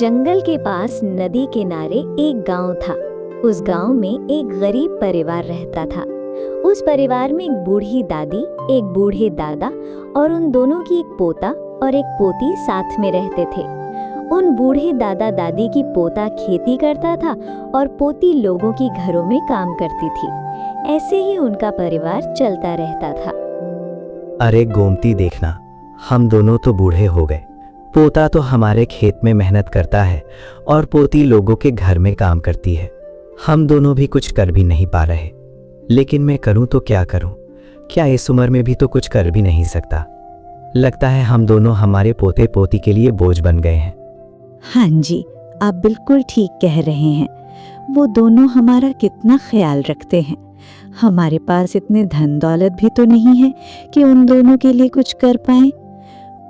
जंगल के पास नदी किनारे एक गांव था। उस गांव में एक गरीब परिवार रहता था। उस परिवार में एक बूढ़ी दादी, एक बूढ़े दादा और उन दोनों की एक पोता और एक पोती साथ में रहते थे। उन बूढ़े दादा दादी की पोता खेती करता था और पोती लोगों की घरों में काम करती थी। ऐसे ही उनका परिवार चलता रहता था। अरे गोमती, देखना, हम दोनों तो बूढ़े हो गए। पोता तो हमारे खेत में मेहनत करता है और पोती लोगों के घर में काम करती है। हम दोनों भी कुछ कर भी नहीं पा रहे। लेकिन मैं करूं तो क्या करूं? क्या इस उम्र में भी तो कुछ कर भी नहीं सकता? लगता है हम दोनों हमारे पोते पोती के लिए बोझ बन गए हैं। हाँ जी, आप बिल्कुल ठीक कह रहे हैं। वो दोनों हमारा कितना ख्याल रखते हैं। हमारे पास इतने धन दौलत भी तो नहीं है कि उन दोनों के लिए कुछ कर पाएं।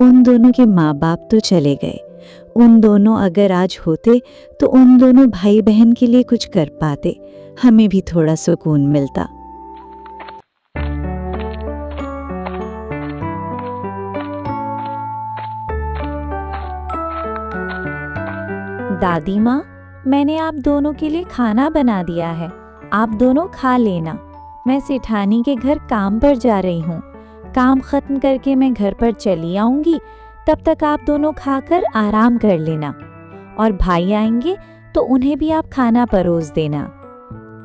उन दोनों के माँ बाप तो चले गए। उन दोनों अगर आज होते तो उन दोनों भाई बहन के लिए कुछ कर पाते, हमें भी थोड़ा सुकून मिलता। दादी माँ, मैंने आप दोनों के लिए खाना बना दिया है, आप दोनों खा लेना। मैं सेठानी के घर काम पर जा रही हूँ। काम खत्म करके मैं घर पर चली आऊंगी, तब तक आप दोनों खाकर आराम कर लेना। और भाई आएंगे तो उन्हें भी आप खाना परोस देना।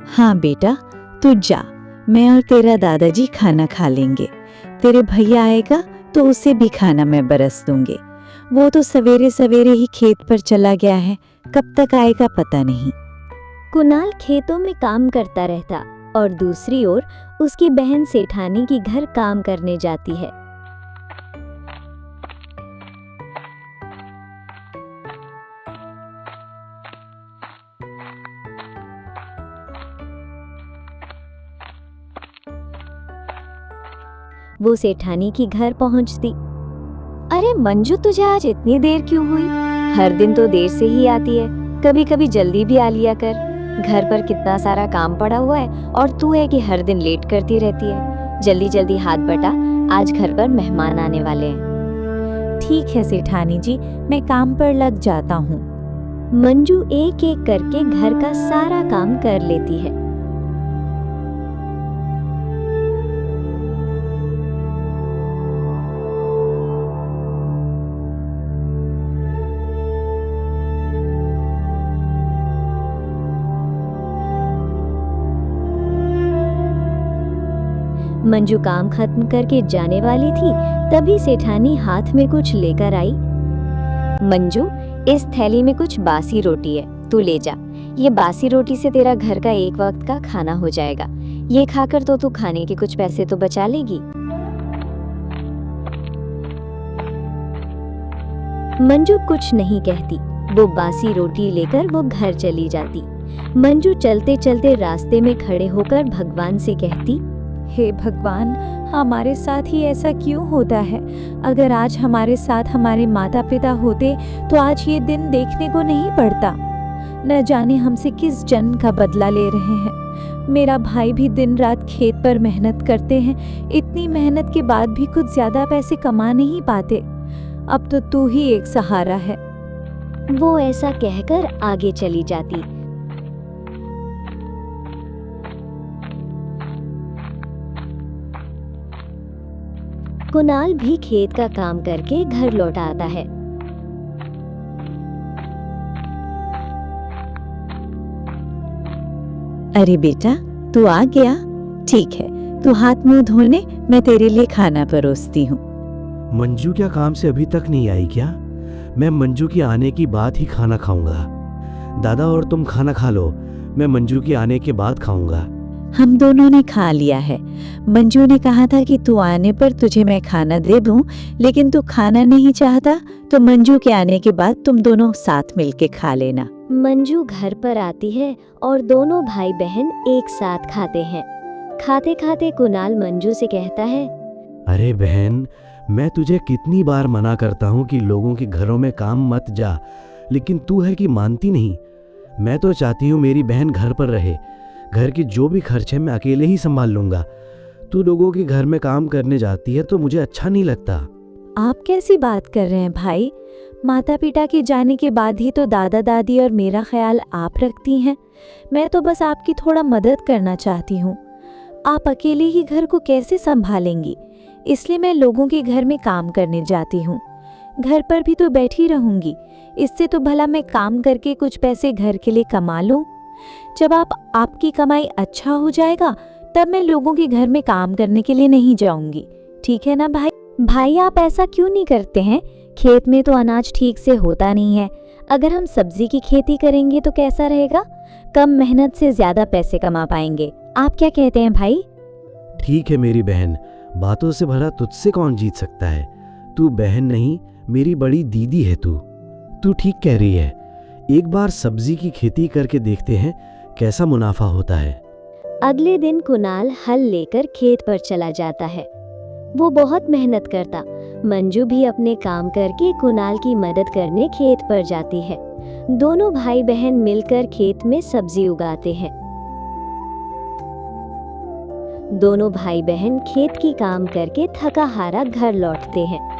हाँ बेटा, तू जा, मैं और तेरा दादाजी खाना खा लेंगे। तेरे भैया आएगा तो उसे भी खाना मैं बरस दूंगी। वो तो सवेरे सवेरे ही खेत पर चला गया है, कब तक आएगा पता नहीं। कुणाल खेतों में काम करता रहता और दूसरी ओर उसकी बहन सेठानी की घर काम करने जाती है। वो सेठानी की घर पहुंचती। अरे मंजू, तुझे आज इतनी देर क्यों हुई? हर दिन तो देर से ही आती है, कभी कभी जल्दी भी आ लिया कर। घर पर कितना सारा काम पड़ा हुआ है और तू है कि हर दिन लेट करती रहती है। जल्दी जल्दी हाथ बटा, आज घर पर मेहमान आने वाले हैं। ठीक है सेठानी जी, मैं काम पर लग जाता हूँ। मंजू एक एक करके घर का सारा काम कर लेती है। मंजू काम खत्म करके जाने वाली थी, तभी सेठानी हाथ में कुछ लेकर आई। मंजू, इस थैली में कुछ बासी रोटी है, तू ले जा। ये बासी रोटी से तेरा घर का एक वक्त का खाना हो जाएगा। ये खाकर तो तू खाने के कुछ पैसे तो बचा लेगी। मंजू कुछ नहीं कहती, वो बासी रोटी लेकर वो घर चली जाती। मंजू चलते चलते रास्ते में खड़े होकर भगवान से कहती, हे भगवान, हमारे साथ ही ऐसा क्यों होता है? अगर आज हमारे साथ हमारे माता पिता होते तो आज ये दिन देखने को नहीं पड़ता। न जाने हमसे किस जन्म का बदला ले रहे हैं। मेरा भाई भी दिन रात खेत पर मेहनत करते हैं, इतनी मेहनत के बाद भी कुछ ज्यादा पैसे कमा नहीं पाते। अब तो तू ही एक सहारा है। वो ऐसा कहकर आगे चली जाती। कुणाल भी खेत का काम करके घर लौट आता है। अरे बेटा, तू आ गया? ठीक है, तू हाथ मुंह धोने, मैं तेरे लिए खाना परोसती हूँ। मंजू क्या काम से अभी तक नहीं आई क्या? मैं मंजू के आने की बाद ही खाना खाऊंगा। दादा और तुम खाना खा लो, मैं मंजू के आने के बाद खाऊंगा। हम दोनों ने खा लिया है। मंजू ने कहा था कि तू आने पर तुझे मैं खाना दे दूं, लेकिन तू खाना नहीं चाहता तो मंजू के आने के बाद तुम दोनों साथ मिलके खा लेना। मंजू घर पर आती है और दोनों भाई बहन एक साथ खाते हैं। खाते खाते कुणाल मंजू से कहता है, अरे बहन, मैं तुझे कितनी बार मना करता हूँ कि लोगों के घरों में काम मत जा, लेकिन तू है कि मानती नहीं। मैं तो चाहती हूँ मेरी बहन घर पर रहे। घर के जो भी खर्चे मैं अकेले ही संभाल लूंगा। तू लोगों के घर में काम करने जाती है तो मुझे अच्छा नहीं लगता। आप कैसी बात कर रहे हैं भाई? माता पिता के जाने के बाद ही तो दादा दादी और मेरा ख्याल आप रखती हैं। मैं तो बस आपकी थोड़ा मदद करना चाहती हूँ। आप अकेले ही घर को कैसे संभालेंगी, इसलिए मैं लोगों के घर में काम करने जाती हूँ। घर पर भी तो बैठी रहूंगी, इससे तो भला मैं काम करके कुछ पैसे घर के लिए कमा लूँ। जब आपकी कमाई अच्छा हो जाएगा तब मैं लोगों के घर में काम करने के लिए नहीं जाऊंगी, ठीक है ना भाई? भाई आप ऐसा क्यों नहीं करते हैं? खेत में तो अनाज ठीक से होता नहीं है। अगर हम सब्जी की खेती करेंगे तो कैसा रहेगा? कम मेहनत से ज्यादा पैसे कमा पाएंगे। आप क्या कहते हैं भाई? ठीक है मेरी बहन, बातों से भला तुझसे कौन जीत सकता है। तू बहन नहीं, मेरी बड़ी दीदी है तू ठीक कह रही है। एक बार सब्जी की खेती करके देखते हैं कैसा मुनाफा होता है। अगले दिन कुणाल हल लेकर खेत पर चला जाता है। वो बहुत मेहनत करता। मंजू भी अपने काम करके कुणाल की मदद करने खेत पर जाती है। दोनों भाई बहन मिलकर खेत में सब्जी उगाते हैं। दोनों भाई बहन खेत की काम करके थका हारा घर लौटते हैं।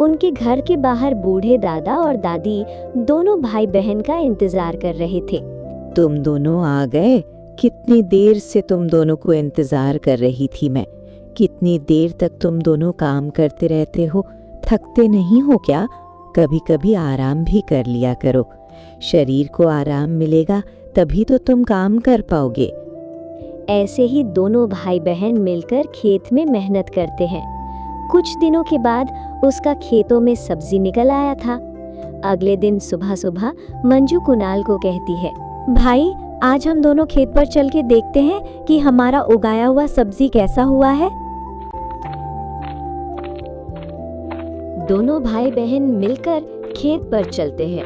उनके घर के बाहर बूढ़े दादा और दादी दोनों भाई बहन का इंतजार कर रहे थे। तुम दोनों आ गए। कितनी देर से तुम दोनों को इंतजार कर रही थी मैं। कितनी देर तक तुम दोनों काम करते रहते हो, थकते नहीं हो क्या? कभी कभी आराम भी कर लिया करो। शरीर को आराम मिलेगा तभी तो तुम काम कर पाओगे। ऐसे ही दोनों भाई बहन मिलकर खेत में मेहनत करते हैं। कुछ दिनों के बाद उसका खेतों में सब्जी निकल आया था। अगले दिन सुबह सुबह मंजू कुणाल को कहती है, भाई आज हम दोनों खेत पर चल के देखते हैं कि हमारा उगाया हुआ सब्जी कैसा हुआ है। दोनों भाई बहन मिलकर खेत पर चलते हैं।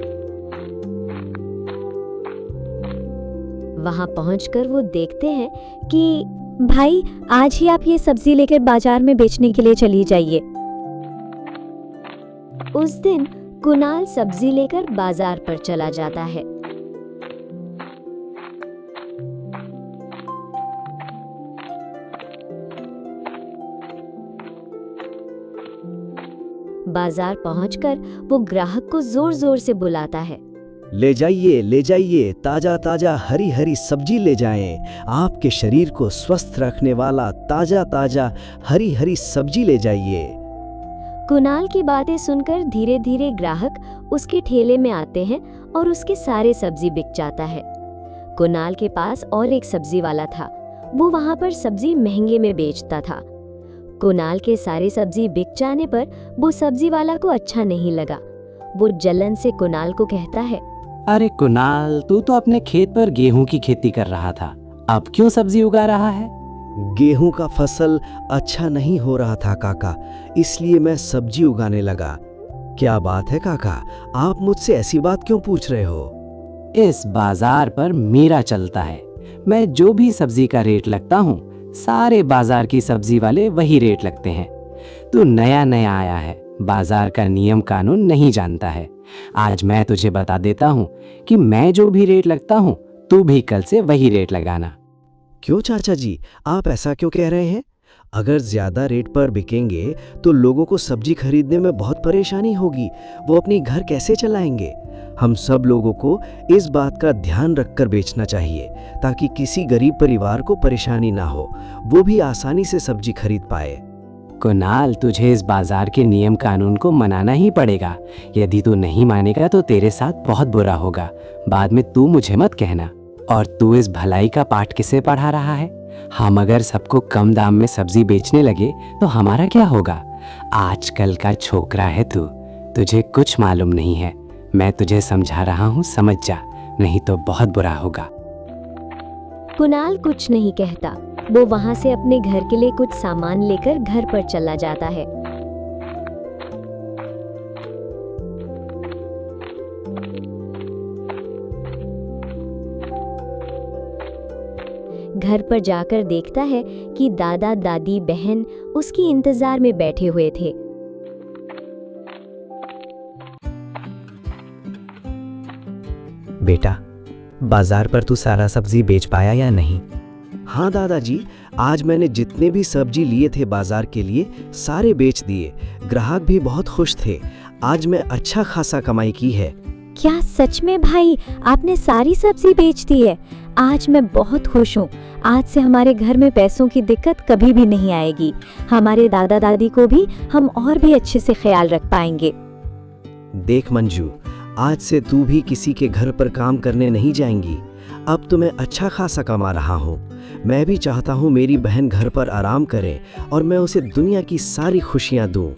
वहां पहुंचकर वो देखते हैं कि भाई आज ही आप ये सब्जी लेकर बाजार में बेचने के लिए चली जाइए। उस दिन कुणाल सब्जी लेकर बाजार पर चला जाता है। बाजार पहुंचकर वो ग्राहक को जोर जोर से बुलाता है। ले जाइए, ताजा ताजा हरी हरी सब्जी ले जाएं। आपके शरीर को स्वस्थ रखने वाला ताजा ताजा हरी हरी सब्जी ले जाइए। कुणाल की बातें सुनकर धीरे धीरे ग्राहक उसके ठेले में आते हैं और उसके सारे सब्जी बिक जाता है। कुणाल के पास और एक सब्जी वाला था। वो वहां पर सब्जी महंगे में बेचता था। कुणाल के सारे सब्जी बिक जाने पर वो सब्जी वाला को अच्छा नहीं लगा। वो जलन से कुणाल को कहता है, अरे कुणाल, तू तो अपने खेत पर गेहूं की खेती कर रहा था, अब क्यों सब्जी उगा रहा है? गेहूं का फसल अच्छा नहीं हो रहा था काका, इसलिए मैं सब्जी उगाने लगा। क्या बात है काका, आप मुझसे ऐसी बात क्यों पूछ रहे हो? इस बाजार पर मेरा चलता है। मैं जो भी सब्जी का रेट लगता हूँ, सारे बाजार की सब्जी वाले वही रेट लगते हैं। तू नया नया आया है, बाजार का नियम कानून नहीं जानता है। आज मैं तुझे बता देता हूँ कि मैं जो भी रेट लगता हूँ, तू भी कल से वही रेट लगाना। क्यों चाचा जी, आप ऐसा क्यों कह रहे हैं? अगर ज्यादा रेट पर बिकेंगे तो लोगों को सब्जी खरीदने में बहुत परेशानी होगी। वो अपनी घर कैसे चलाएंगे? हम सब लोगों को इस बात का ध्यान रखकर बेचना चाहिए ताकि किसी गरीब परिवार को परेशानी ना हो, वो भी आसानी से सब्जी खरीद पाए। कुणाल, तुझे इस बाजार के नियम कानून को मनाना ही पड़ेगा। यदि तू नहीं मानेगा तो तेरे साथ बहुत बुरा होगा। बाद में तू मुझे मत कहना। और तू इस भलाई का पाठ किसे पढ़ा रहा है? हम अगर सबको कम दाम में सब्जी बेचने लगे तो हमारा क्या होगा? आजकल का छोकरा है तू, तुझे कुछ मालूम नहीं है। मैं तुझे समझा रहा हूँ, समझ जा, नहीं तो बहुत बुरा होगा। कुणाल कुछ नहीं कहता। वो वहां से अपने घर के लिए कुछ सामान लेकर घर पर चला जाता है। घर पर जाकर देखता है कि दादा दादी बहन उसकी इंतजार में बैठे हुए थे। बेटा, बाजार पर तू सारा सब्जी बेच पाया या नहीं? हाँ दादाजी, आज मैंने जितने भी सब्जी लिए थे बाजार के लिए सारे बेच दिए। ग्राहक भी बहुत खुश थे। आज मैं अच्छा खासा कमाई की है। क्या सच में भाई, आपने सारी सब्जी बेच दी है? आज मैं बहुत खुश हूँ। आज से हमारे घर में पैसों की दिक्कत कभी भी नहीं आएगी। हमारे दादा दादी को भी हम और भी अच्छे से ख्याल रख पाएंगे। देख मंजू, आज से तू भी किसी के घर पर काम करने नहीं जाएंगी। अब तो मैं अच्छा खासा कमा रहा हूँ। मैं भी चाहता हूँ मेरी बहन घर पर आराम करे और मैं उसे दुनिया की सारी खुशियाँ दूँ।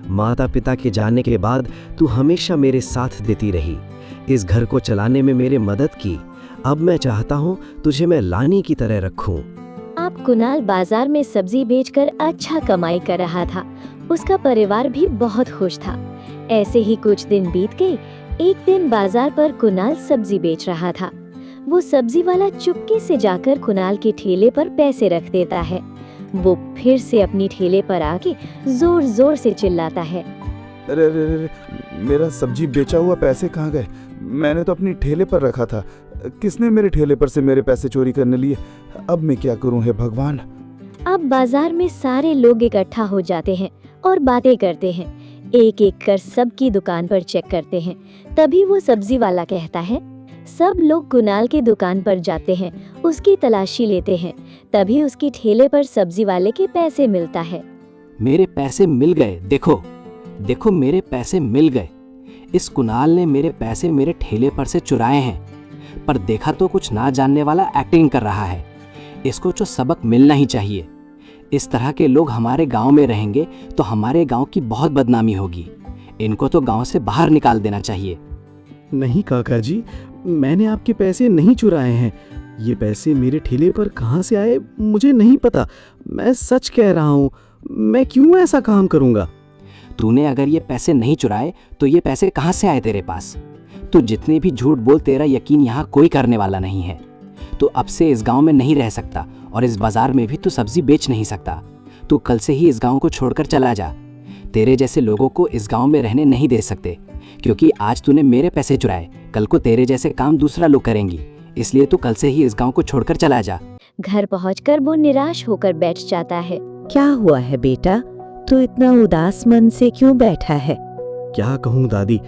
माता पिता के जाने के बाद तू हमेशा मेरे साथ देती रही, इस घर को चलाने में मेरे मदद की। अब मैं चाहता हूँ तुझे मैं लानी की तरह रखूँ। अब कुणाल बाजार में सब्जी बेचकर अच्छा कमाई कर रहा था। उसका परिवार भी बहुत खुश था। ऐसे ही कुछ दिन बीत गए। एक दिन बाजार पर कुणाल सब्जी बेच रहा था। वो सब्जी वाला चुपके से जाकर कुणाल के ठेले पर पैसे रख देता है। वो फिर से अपनी ठेले पर आके जोर जोर से चिल्लाता है, अरे अरे अरे, मेरा सब्जी बेचा हुआ पैसे कहाँ गए? मैंने तो अपनी ठेले पर रखा था। किसने मेरे ठेले पर से मेरे पैसे चोरी करने लिए? अब मैं क्या करूं हे भगवान। अब बाजार में सारे लोग इकट्ठा हो जाते हैं और बातें करते हैं। एक एक कर सबकी दुकान पर चेक करते हैं। तभी वो सब्जी वाला कहता है। सब लोग कुणाल के दुकान पर जाते हैं, उसकी तलाशी लेते हैं। तभी उसकी ठेले पर सब्जी वाले के पैसे मिलता है। मेरे पैसे मिल गए, देखो देखो मेरे पैसे मिल गए। इस कुणाल ने मेरे पैसे मेरे ठेले पर से चुराए हैं, पर देखा तो कुछ ना जानने वाला एक्टिंग कर रहा है। इसको जो सबक मिलना ही चाहिए। इस तरह के लोग हमारे गांव में रहेंगे तो हमारे गांव की बहुत बदनामी होगी। इनको तो गांव से बाहर निकाल देना चाहिए। नहीं काका जी, मैंने आपके पैसे नहीं चुराए हैं। ये पैसे मेरे ठेले पर कहाँ से आए मुझे नहीं पता। मैं सच कह रहा हूँ। मैं क्यों ऐसा काम करूँगा? तूने अगर ये पैसे नहीं चुराए तो ये पैसे कहाँ से आए तेरे पास? तू जितने भी झूठ बोल, तेरा यकीन यहाँ कोई करने वाला नहीं है। तू अब से इस गांव में नहीं रह सकता और इस बाजार में भी तू सब्जी बेच नहीं सकता। तू कल से ही इस गांव को छोड़कर चला जा। तेरे जैसे लोगों को इस गांव में रहने नहीं दे सकते, क्योंकि आज तूने मेरे पैसे चुराए, कल को तेरे जैसे काम दूसरा लोग करेंगी। इसलिए तू कल से ही इस गांव को छोड़कर चला जा। घर पहुंचकर वो निराश होकर बैठ जाता है। क्या हुआ है बेटा? तू इतना उदास मन से क्यों बैठा है? क्या कहूँ दादी,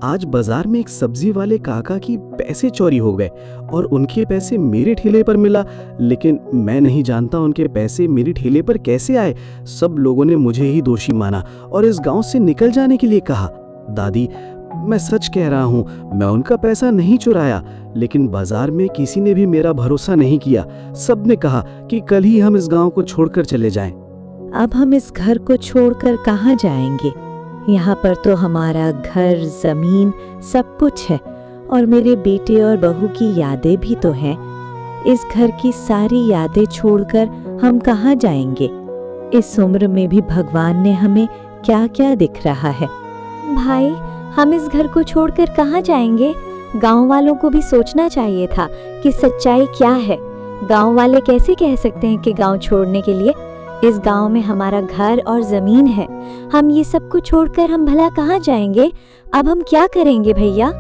आज बाजार में एक सब्जी वाले काका की पैसे चोरी हो गए और उनके पैसे मेरे ठेले पर मिला, लेकिन मैं नहीं जानता उनके पैसे मेरे ठेले पर कैसे आए। सब लोगों ने मुझे ही दोषी माना और इस गांव से निकल जाने के लिए कहा। दादी, मैं सच कह रहा हूँ, मैं उनका पैसा नहीं चुराया, लेकिन बाजार में किसी ने भी मेरा भरोसा नहीं किया। सबने कहा कि कल ही हम इस गांव को छोड़कर चले जाएं। अब हम इस घर को छोड़कर कहाँ जाएंगे? यहाँ पर तो हमारा घर, जमीन सब कुछ है और मेरे बेटे और बहू की यादें भी तो हैं। इस घर की सारी यादें छोड़कर हम कहाँ जाएंगे? इस उम्र में भी भगवान ने हमें क्या क्या दिख रहा है। भाई, हम इस घर को छोड़कर कहाँ जाएंगे? गांव वालों को भी सोचना चाहिए था कि सच्चाई क्या है। गांव वाले कैसे कह सकते हैं कि गांव छोड़ने के लिए? इस गांव में हमारा घर और जमीन है। हम ये सब कुछ छोड़कर हम भला कहाँ जाएंगे? अब हम क्या करेंगे भैया?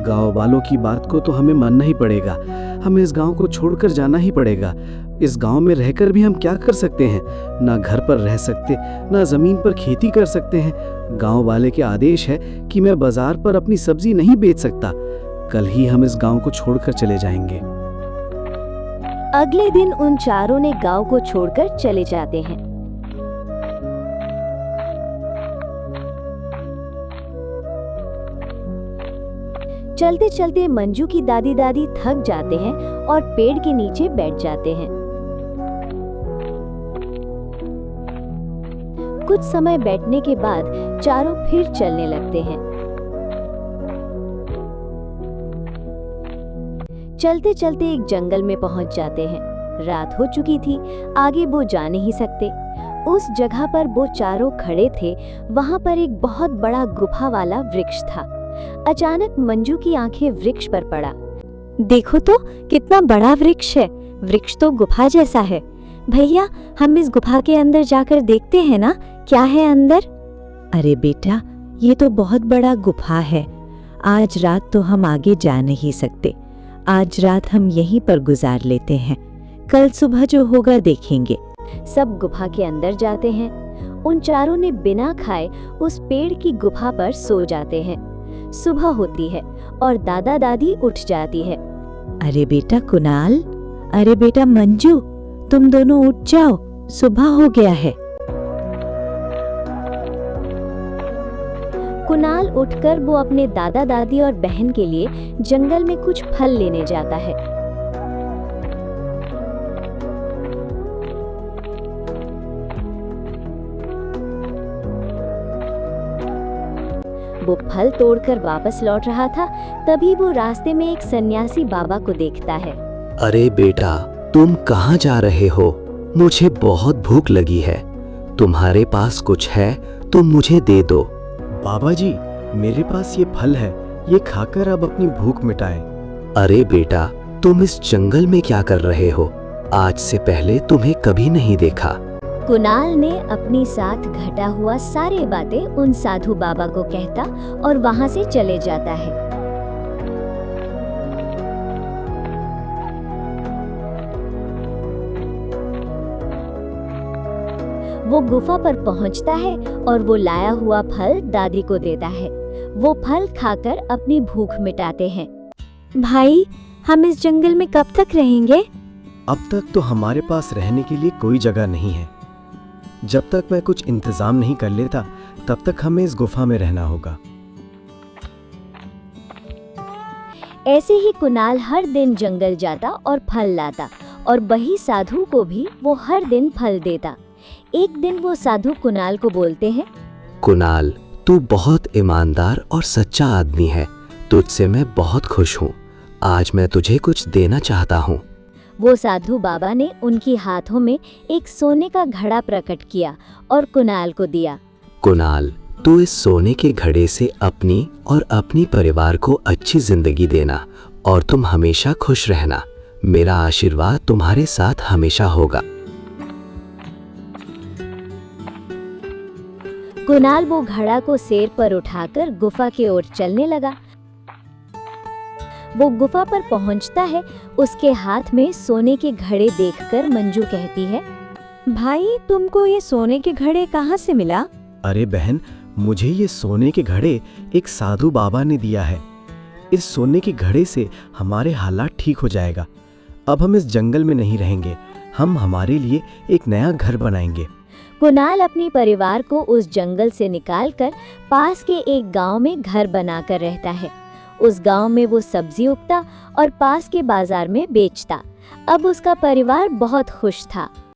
गांव वालों की बात को तो हमें मानना ही पड़ेगा। हमें इस गांव को छोड़कर जाना ही पड़ेगा। इस गांव में रहकर भी हम क्या कर सकते हैं? ना घर पर रह सकते, ना जमीन पर खेती कर सकते हैं। गांव वाले के आदेश है कि मैं बाजार पर अपनी सब्जी नहीं बेच सकता। कल ही हम इस गांव को छोड़कर चले जाएंगे। अगले दिन उन चारों ने गांव को छोड़कर चले जाते हैं। चलते चलते मंजू की दादी दादी थक जाते हैं और पेड़ के नीचे बैठ जाते हैं। कुछ समय बैठने के बाद चारों फिर चलने लगते हैं। चलते चलते एक जंगल में पहुंच जाते हैं। रात हो चुकी थी, आगे वो जा नहीं सकते। उस जगह पर वो चारों खड़े थे, वहां पर एक बहुत बड़ा गुफा वाला वृक्ष था। अचानक मंजू की आंखें वृक्ष पर पड़ा। देखो तो कितना बड़ा वृक्ष है। वृक्ष तो गुफा जैसा है। भैया, हम इस गुफा के अंदर जाकर देखते हैं ना, क्या है अंदर? अरे बेटा, ये तो बहुत बड़ा गुफा है। आज रात तो हम आगे जा नहीं सकते। आज रात हम यहीं पर गुजार लेते हैं, कल सुबह जो होगा देखेंगे। सब गुफा के अंदर जाते हैं। उन चारों ने बिना खाए उस पेड़ की गुफा पर सो जाते हैं। सुबह होती है और दादा दादी उठ जाती है। अरे बेटा कुणाल, अरे बेटा मंजू, तुम दोनों उठ जाओ, सुबह हो गया है। कुणाल उठकर वो अपने दादा दादी और बहन के लिए जंगल में कुछ फल लेने जाता है। वो फल तोड़कर वापस लौट रहा था, तभी वो रास्ते में एक सन्यासी बाबा को देखता है। अरे बेटा, तुम कहाँ जा रहे हो? मुझे बहुत भूख लगी है। तुम्हारे पास कुछ है तो मुझे दे दो। बाबा जी, मेरे पास ये फल है, ये खाकर अब अपनी भूख मिटाएं। अरे बेटा, तुम इस जंगल में क्या कर रहे हो? आज से पहले तुम्हें कभी नहीं देखा। कुणाल ने अपनी साथ घटा हुआ सारी बातें उन साधु बाबा को कहता और वहां से चले जाता है। वो गुफा पर पहुंचता है और वो लाया हुआ फल दादी को देता है। वो फल खाकर अपनी भूख मिटाते हैं। भाई, हम इस जंगल में कब तक रहेंगे? अब तक तो हमारे पास रहने के लिए कोई जगह नहीं है। जब तक मैं कुछ इंतजाम नहीं कर लेता, तब तक हमें इस गुफा में रहना होगा। ऐसे ही कुणाल हर दिन जंगल जाता और फल लाता और वही साधु को भी वो हर दिन फल देता। एक दिन वो साधु कुणाल को बोलते हैं, कुणाल, तू बहुत ईमानदार और सच्चा आदमी है। तुझसे मैं बहुत खुश हूँ। आज मैं तुझे कुछ देना चाहता हूँ। वो साधु बाबा ने उनकी हाथों में एक सोने का घड़ा प्रकट किया और कुणाल को दिया। कुणाल, तू इस सोने के घड़े से अपनी और अपनी परिवार को अच्छी जिंदगी देना और तुम हमेशा खुश रहना। मेरा आशीर्वाद तुम्हारे साथ हमेशा होगा। कुणाल वो घड़ा को सिर पर उठाकर गुफा की ओर चलने लगा। वो गुफा पर पहुंचता है। उसके हाथ में सोने के घड़े देखकर मंजू कहती है, भाई, तुमको ये सोने के घड़े कहाँ से मिला? अरे बहन, मुझे ये सोने के घड़े एक साधु बाबा ने दिया है। इस सोने के घड़े से हमारे हालात ठीक हो जाएगा। अब हम इस जंगल में नहीं रहेंगे। हम हमारे लिए एक नया घर बनाएंगे। कुणाल अपनी परिवार को उस जंगल से निकालकर पास के एक गांव में घर बनाकर रहता है। उस गांव में वो सब्जी उगता और पास के बाजार में बेचता। अब उसका परिवार बहुत खुश था।